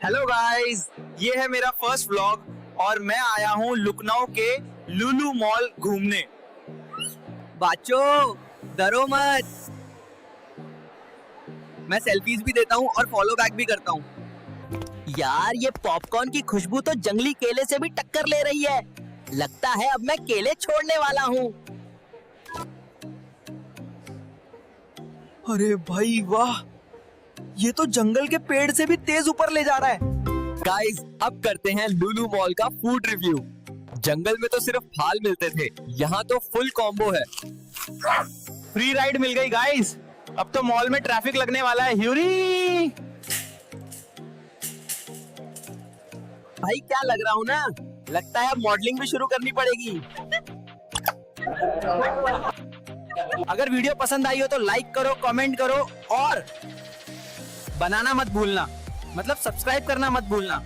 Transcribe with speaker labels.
Speaker 1: Hello guys, ये है मेरा फर्स्ट व्लॉग और मैं आया हूँ लखनऊ के लुलु मॉल घूमने।
Speaker 2: बाचो डरो मत, मैं सेल्फीज भी देता हूँ और फॉलो बैक भी करता हूँ। यार ये पॉपकॉर्न की खुशबू तो जंगली केले से भी टक्कर ले रही है। लगता है अब मैं केले छोड़ने वाला हूँ।
Speaker 1: अरे भाई वाह, ये तो जंगल के पेड़ से भी तेज ऊपर ले जा रहा है।
Speaker 2: गाइस अब करते हैं लुलु मॉल का फूड रिव्यू। जंगल में तो सिर्फ फाल मिलते थे, यहाँ तो फुल कॉम्बो है।
Speaker 1: फ्री राइड मिल गई गाइस, अब तो मॉल में ट्रैफिक लगने वाला है। ह्यूरी
Speaker 2: भाई क्या लग रहा हूँ ना, लगता है अब मॉडलिंग भी शुरू करनी पड़ेगी।
Speaker 1: अगर वीडियो पसंद आई हो तो लाइक करो, कमेंट करो और बनाना मत भूलना, मतलब सब्सक्राइब करना मत भूलना।